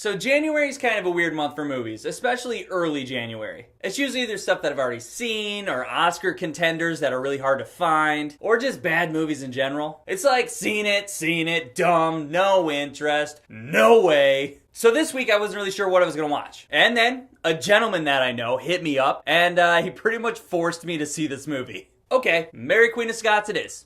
So January is kind of a weird month for movies, especially early January. It's usually either stuff that I've already seen, or Oscar contenders that are really hard to find, or just bad movies in general. It's like seen it, dumb, no interest, no way. So this week I wasn't really sure what I was going to watch. And then a gentleman that I know hit me up, and he pretty much forced me to see this movie. Okay, Mary Queen of Scots it is.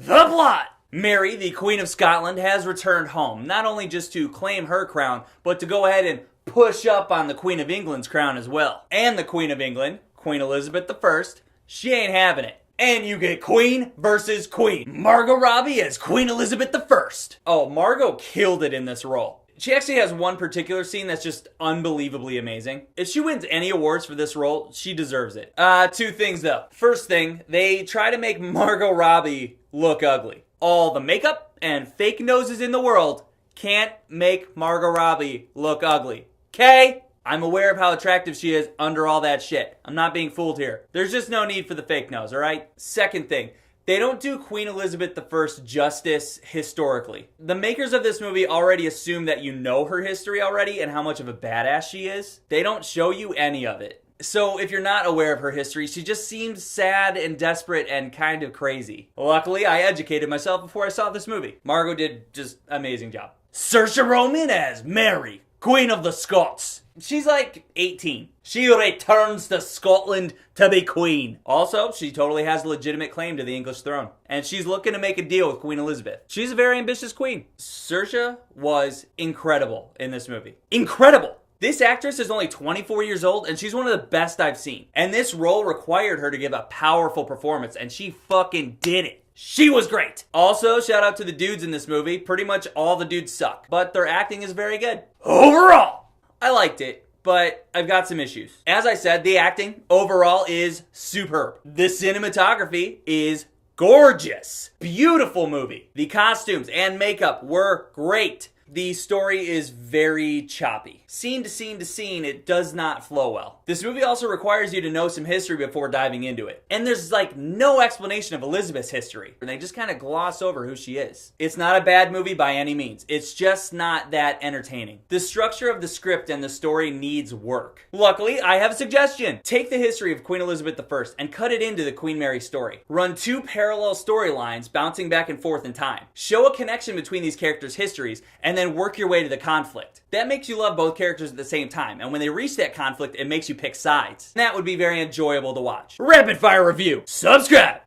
The plot! Mary, the Queen of Scotland, has returned home, not only just to claim her crown, but to go ahead and push up on the Queen of England's crown as well. And the Queen of England, Queen Elizabeth I, she ain't having it. And you get Queen versus Queen. Margot Robbie as Queen Elizabeth I. Oh, Margot killed it in this role. She actually has one particular scene that's just unbelievably amazing. If she wins any awards for this role, she deserves it. Two things though. First thing, they try to make Margot Robbie look ugly. All the makeup and fake noses in the world can't make Margot Robbie look ugly. Okay? I'm aware of how attractive she is under all that shit. I'm not being fooled here. There's just no need for the fake nose, alright? Second thing, they don't do Queen Elizabeth I justice historically. The makers of this movie already assume that you know her history already and how much of a badass she is. They don't show you any of it. So if you're not aware of her history, she just seems sad and desperate and kind of crazy. Luckily, I educated myself before I saw this movie. Margot did just an amazing job. Saoirse Ronan as Mary, Queen of the Scots. She's like 18. She returns to Scotland to be queen. Also, she totally has a legitimate claim to the English throne. And she's looking to make a deal with Queen Elizabeth. She's a very ambitious queen. Saoirse was incredible in this movie. Incredible! This actress is only 24 years old and she's one of the best I've seen. And this role required her to give a powerful performance and she fucking did it. She was great. Also, shout out to the dudes in this movie. Pretty much all the dudes suck, but their acting is very good. Overall, I liked it, but I've got some issues. As I said, the acting overall is superb. The cinematography is gorgeous. Beautiful movie. The costumes and makeup were great. The story is very choppy. Scene to scene to scene, it does not flow well. This movie also requires you to know some history before diving into it. And there's like no explanation of Elizabeth's history. And they just kind of gloss over who she is. It's not a bad movie by any means. It's just not that entertaining. The structure of the script and the story needs work. Luckily, I have a suggestion. Take the history of Queen Elizabeth I and cut it into the Queen Mary story. Run two parallel storylines bouncing back and forth in time. Show a connection between these characters' histories and then work your way to the conflict. That makes you love both characters at the same time, and when they reach that conflict, it makes you pick sides. That would be very enjoyable to watch. Rapid fire review. Subscribe!